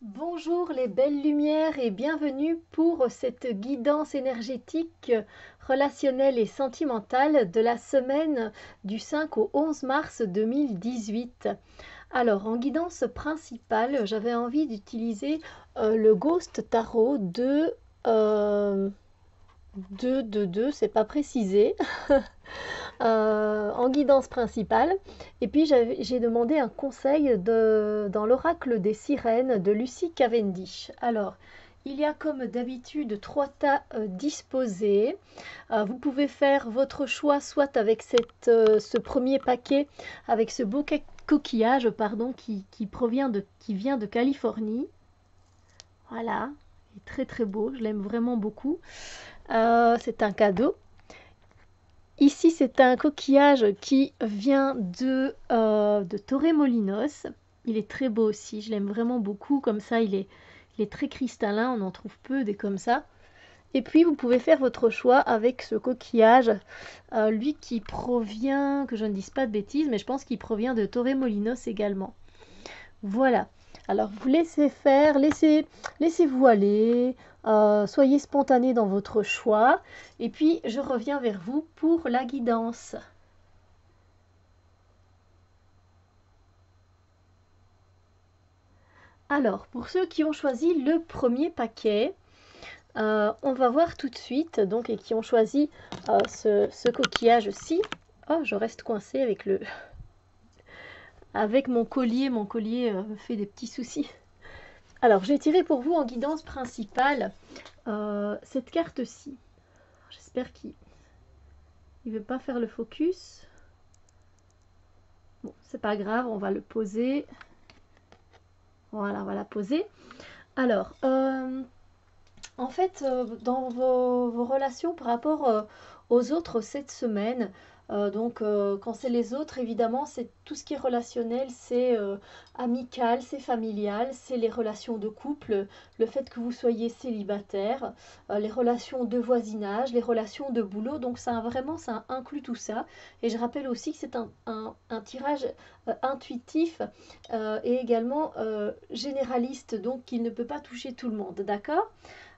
Bonjour les belles lumières et bienvenue pour cette guidance énergétique, relationnelle et sentimentale de la semaine du 5 au 11 mars 2018. Alors, en guidance principale, j'avais envie d'utiliser le Ghost Tarot de, c'est pas précisé, en guidance principale. Et puis j'ai demandé un conseil dans l'oracle des sirènes de Lucy Cavendish. Alors, il y a comme d'habitude trois tas disposés. Vous pouvez faire votre choix soit avec ce premier paquet, avec ce beau coquillage pardon, qui vient de Californie. Voilà, il est très très beau, je l'aime vraiment beaucoup. C'est un cadeau. Ici, c'est un coquillage qui vient de Torremolinos. Il est très beau aussi, je l'aime vraiment beaucoup. Comme ça, il est très cristallin, on en trouve peu des comme ça. Et puis, vous pouvez faire votre choix avec ce coquillage, lui qui provient, que je ne dise pas de bêtises, mais je pense qu'il provient de Torremolinos également. Voilà. Alors, vous laissez faire, laissez-vous aller, soyez spontané dans votre choix, et puis je reviens vers vous pour la guidance. Alors, pour ceux qui ont choisi le premier paquet, on va voir tout de suite, donc, et qui ont choisi ce coquillage-ci. Oh, je reste coincée avec avec mon collier. Mon collier me fait des petits soucis. Alors, j'ai tiré pour vous en guidance principale cette carte-ci. J'espère qu'il ne veut pas faire le focus. Bon, c'est pas grave, on va le poser. Voilà, on va la poser. Alors, en fait, dans vos relations par rapport aux autres cette semaine, quand c'est les autres, évidemment, c'est tout ce qui est relationnel, c'est amical, c'est familial, c'est les relations de couple, le fait que vous soyez célibataire, les relations de voisinage, les relations de boulot. Donc ça inclut tout ça. Et je rappelle aussi que c'est un tirage intuitif et également généraliste, donc qui ne peut pas toucher tout le monde, d'accord?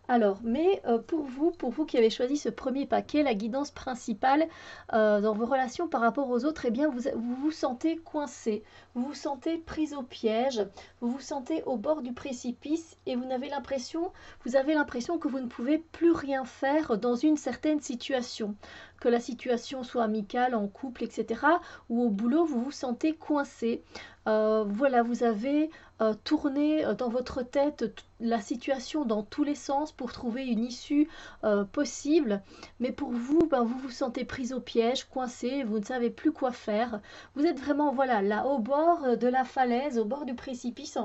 Alors, mais pour vous qui avez choisi ce premier paquet, la guidance principale dans vos relations par rapport aux autres, eh bien, vous vous sentez coincé, vous vous sentez pris au piège, vous vous sentez au bord du précipice et vous avez l'impression que vous ne pouvez plus rien faire dans une certaine situation, que la situation soit amicale, en couple, etc., ou au boulot, vous vous sentez coincé. Voilà, vous avez tourné dans votre tête la situation dans tous les sens pour trouver une issue possible, mais pour vous, ben, vous vous sentez pris au piège, coincé, vous ne savez plus quoi faire. Vous êtes vraiment voilà, là au bord de la falaise, au bord du précipice,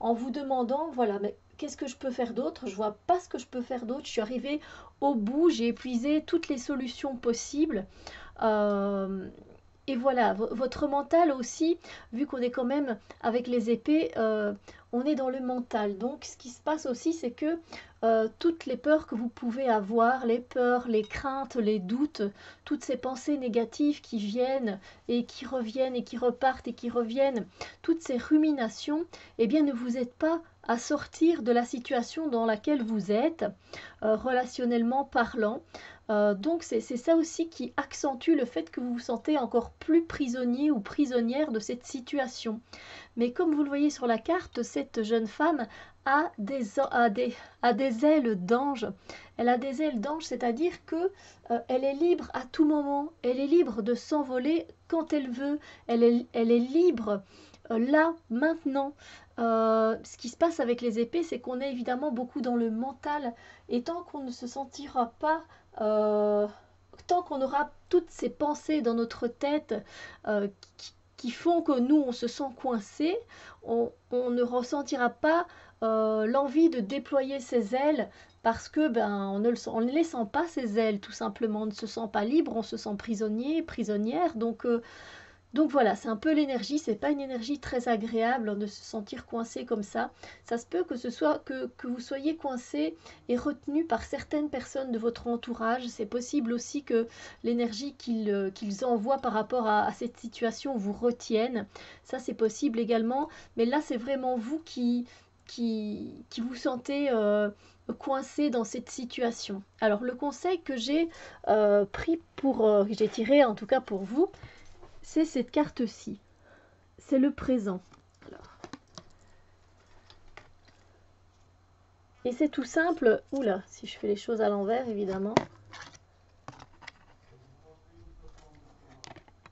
en vous demandant, voilà, mais qu'est-ce que je peux faire d'autre? Je vois pas ce que je peux faire d'autre. Je suis arrivée au bout, j'ai épuisé toutes les solutions possibles. Euh, et voilà, votre mental aussi, vu qu'on est quand même avec les épées, on est dans le mental. Donc ce qui se passe aussi, c'est que toutes les peurs que vous pouvez avoir, les peurs, les craintes, les doutes, toutes ces pensées négatives qui viennent et qui reviennent et qui repartent et qui reviennent, toutes ces ruminations, eh bien ne vous aident pas à sortir de la situation dans laquelle vous êtes, relationnellement parlant. Donc c'est ça aussi qui accentue le fait que vous vous sentez encore plus prisonnier ou prisonnière de cette situation. Mais comme vous le voyez sur la carte, cette jeune femme a des ailes d'ange. Elle a des ailes d'ange, c'est-à-dire que elle est libre à tout moment. Elle est libre de s'envoler quand elle veut. Elle est libre là, maintenant. Ce qui se passe avec les épées, c'est qu'on est évidemment beaucoup dans le mental. Et tant qu'on ne se sentira pas euh, tant qu'on aura toutes ces pensées dans notre tête qui font que nous, on se sent coincé, on ne ressentira pas l'envie de déployer ses ailes parce que ben, on ne les sent pas ses ailes tout simplement, on ne se sent pas libre, on se sent prisonnier, prisonnière. Donc voilà, c'est un peu l'énergie, c'est pas une énergie très agréable de se sentir coincé comme ça. Ça se peut que ce soit que vous soyez coincé et retenu par certaines personnes de votre entourage. C'est possible aussi que l'énergie qu'ils envoient par rapport à cette situation vous retienne. Ça c'est possible également, mais là c'est vraiment vous qui vous sentez coincé dans cette situation. Alors le conseil que j'ai pris que j'ai tiré en tout cas pour vous, c'est cette carte-ci. C'est le présent. Alors. Et c'est tout simple. Oula, si je fais les choses à l'envers, évidemment.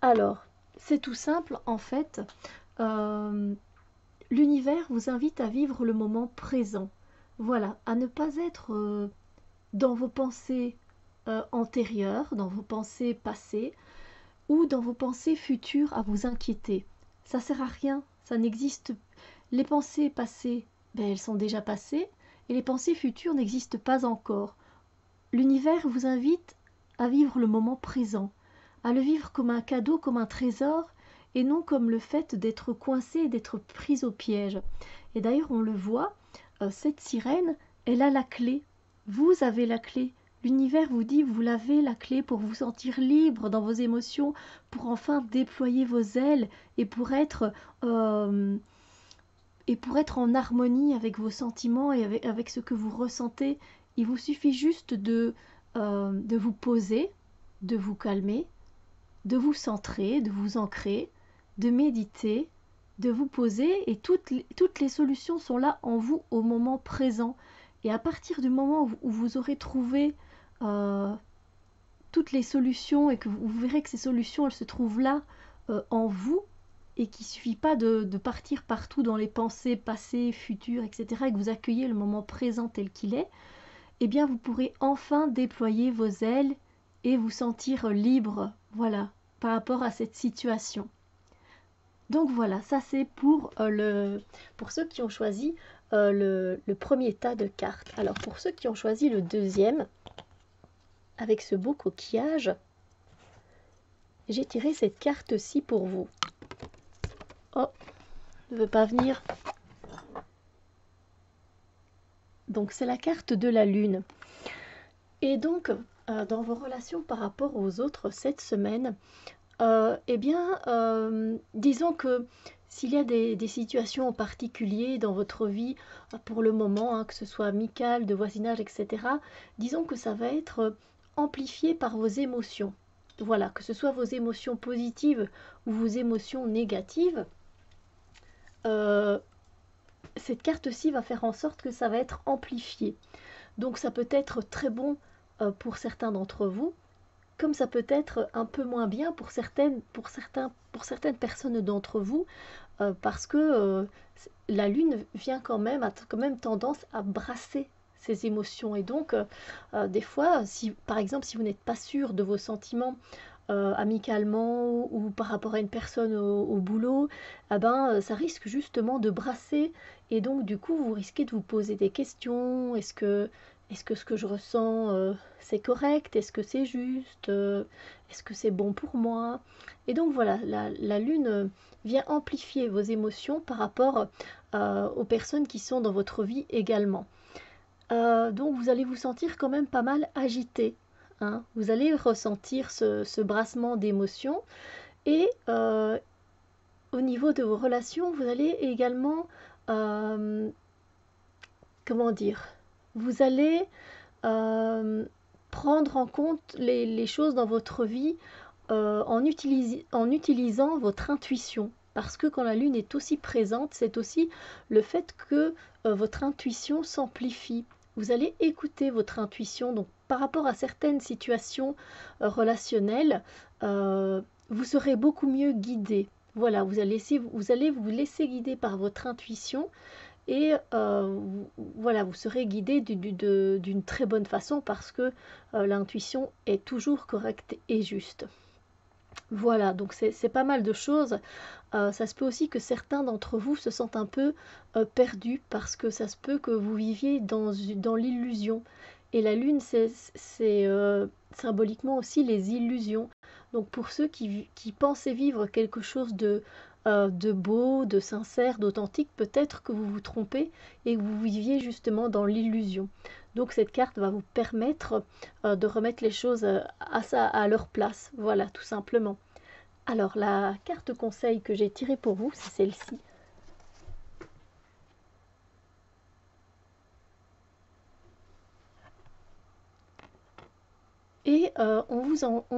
Alors, c'est tout simple, en fait. L'univers vous invite à vivre le moment présent. Voilà, à ne pas être dans vos pensées antérieures, dans vos pensées passées, ou dans vos pensées futures à vous inquiéter. Ça sert à rien, ça n'existe. Les pensées passées, ben, elles sont déjà passées, et les pensées futures n'existent pas encore. L'univers vous invite à vivre le moment présent, à le vivre comme un cadeau, comme un trésor, et non comme le fait d'être coincé et d'être pris au piège. Et d'ailleurs, on le voit, cette sirène, elle a la clé. Vous avez la clé. L'univers vous dit, vous l'avez la clé pour vous sentir libre dans vos émotions, pour enfin déployer vos ailes et pour être en harmonie avec vos sentiments et avec ce que vous ressentez. Il vous suffit juste de vous poser, de vous calmer, de vous centrer, de vous ancrer, de méditer, de vous poser, et toutes les solutions sont là en vous au moment présent. Et à partir du moment où vous aurez trouvé toutes les solutions et que vous verrez que ces solutions elles se trouvent là en vous, et qu'il ne suffit pas de partir partout dans les pensées passées, futures, etc., et que vous accueillez le moment présent tel qu'il est, eh bien vous pourrez enfin déployer vos ailes et vous sentir libre, voilà, par rapport à cette situation. Donc voilà, ça c'est pour ceux qui ont choisi le premier tas de cartes. Alors pour ceux qui ont choisi le deuxième, avec ce beau coquillage, j'ai tiré cette carte-ci pour vous. Oh, ne veut pas venir. Donc c'est la carte de la lune. Et donc, dans vos relations par rapport aux autres cette semaine, eh bien, disons que s'il y a des situations en particulier dans votre vie, pour le moment, hein, que ce soit amical, de voisinage, etc., disons que ça va être amplifié par vos émotions. Voilà, que ce soit vos émotions positives ou vos émotions négatives, cette carte-ci va faire en sorte que ça va être amplifié. Donc ça peut être très bon pour certains d'entre vous, comme ça peut être un peu moins bien pour certaines personnes d'entre vous, parce que la lune vient a quand même tendance à brasser ses émotions. Et donc, des fois, par exemple, si vous n'êtes pas sûr de vos sentiments amicalement ou par rapport à une personne au boulot, eh ben, ça risque justement de brasser. Et donc, du coup, vous risquez de vous poser des questions. Est-ce que ce que je ressens, c'est correct? Est-ce que c'est juste? Est-ce que c'est bon pour moi? Et donc voilà, la lune vient amplifier vos émotions par rapport aux personnes qui sont dans votre vie également. Donc vous allez vous sentir quand même pas mal agité, hein. Vous allez ressentir ce brassement d'émotions, et au niveau de vos relations, vous allez également, comment dire, vous allez prendre en compte les choses dans votre vie en utilisant votre intuition. Parce que quand la lune est aussi présente, c'est aussi le fait que votre intuition s'amplifie. Vous allez écouter votre intuition. Donc par rapport à certaines situations relationnelles, vous serez beaucoup mieux guidé. Voilà, vous allez vous laisser guider par votre intuition, et voilà, vous serez guidé d'une très bonne façon, parce que l'intuition est toujours correcte et juste. Voilà, donc c'est pas mal de choses. Ça se peut aussi que certains d'entre vous se sentent un peu perdus, parce que ça se peut que vous viviez dans l'illusion. Et la lune, c'est symboliquement aussi les illusions. Donc pour ceux qui pensaient vivre quelque chose de beau, de sincère, d'authentique, peut-être que vous vous trompez et que vous viviez justement dans l'illusion. Donc cette carte va vous permettre de remettre les choses à leur place. Voilà, tout simplement. Alors la carte conseil que j'ai tirée pour vous, c'est celle-ci. Et on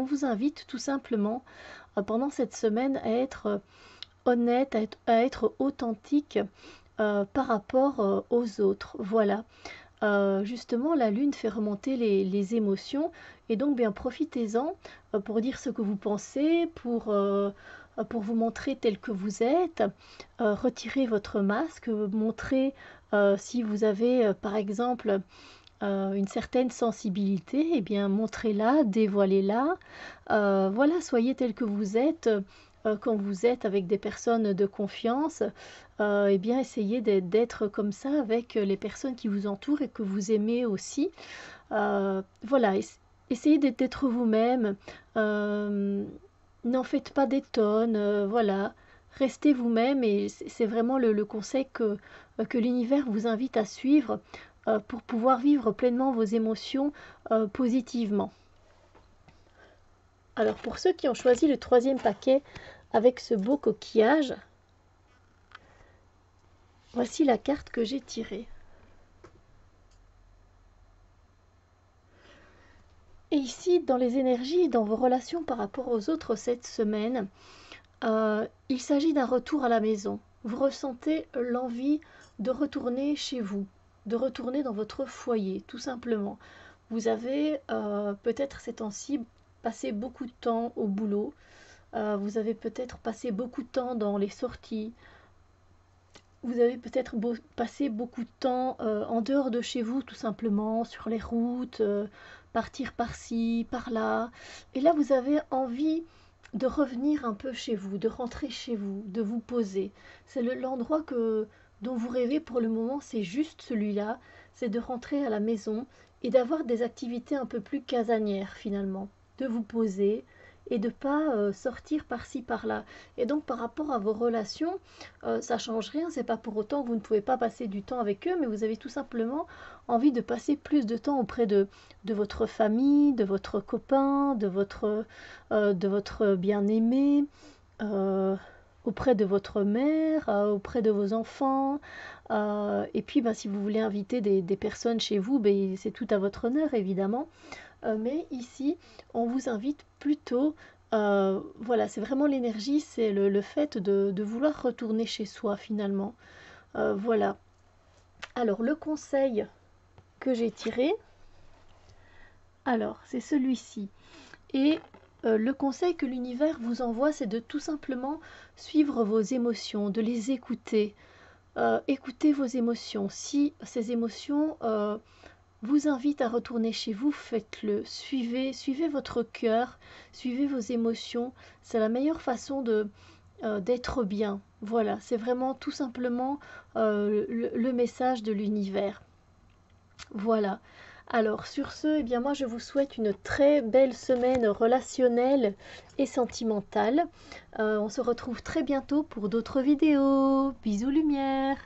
vous invite tout simplement pendant cette semaine à être honnête, à être authentique par rapport aux autres. Voilà. Justement, la lune fait remonter les émotions et donc bien profitez-en pour dire ce que vous pensez, pour vous montrer tel que vous êtes, retirez votre masque, montrez si vous avez par exemple une certaine sensibilité, eh bien montrez-la, dévoilez-la. Voilà, soyez tel que vous êtes. Quand vous êtes avec des personnes de confiance, eh bien essayez d'être comme ça avec les personnes qui vous entourent et que vous aimez aussi. Voilà, essayez d'être vous-même. N'en faites pas des tonnes. Voilà, restez vous-même et c'est vraiment le conseil que l'univers vous invite à suivre pour pouvoir vivre pleinement vos émotions positivement. Alors pour ceux qui ont choisi le 3e paquet avec ce beau coquillage, voici la carte que j'ai tirée. Et ici, dans les énergies, dans vos relations par rapport aux autres cette semaine, il s'agit d'un retour à la maison. Vous ressentez l'envie de retourner chez vous, de retourner dans votre foyer, tout simplement. Vous avez peut-être ces temps-ci passé beaucoup de temps au boulot. Vous avez peut-être passé beaucoup de temps dans les sorties. Vous avez peut-être passé beaucoup de temps en dehors de chez vous, tout simplement, sur les routes, partir par-ci, par-là. Et là, vous avez envie de revenir un peu chez vous, de rentrer chez vous, de vous poser. C'est l'endroit dont vous rêvez pour le moment, c'est juste celui-là, c'est de rentrer à la maison et d'avoir des activités un peu plus casanières finalement, de vous poser et de ne pas sortir par-ci par-là. Et donc par rapport à vos relations, ça change rien, c'est pas pour autant que vous ne pouvez pas passer du temps avec eux, mais vous avez tout simplement envie de passer plus de temps auprès de votre famille, de votre copain, de votre bien-aimé, auprès de votre mère, auprès de vos enfants. Et puis si vous voulez inviter des personnes chez vous, c'est tout à votre honneur évidemment. Mais ici, on vous invite plutôt, voilà, c'est vraiment l'énergie, c'est le fait de vouloir retourner chez soi finalement. Voilà. Alors, le conseil que j'ai tiré, alors, c'est celui-ci. Et le conseil que l'univers vous envoie, c'est de tout simplement suivre vos émotions, de les écouter. Écoutez vos émotions. Si ces émotions vous invite à retourner chez vous, faites-le. Suivez votre cœur, suivez vos émotions. C'est la meilleure façon d'être bien. Voilà, c'est vraiment tout simplement le message de l'univers. Voilà. Alors sur ce, eh bien moi je vous souhaite une très belle semaine relationnelle et sentimentale. On se retrouve très bientôt pour d'autres vidéos. Bisous lumière.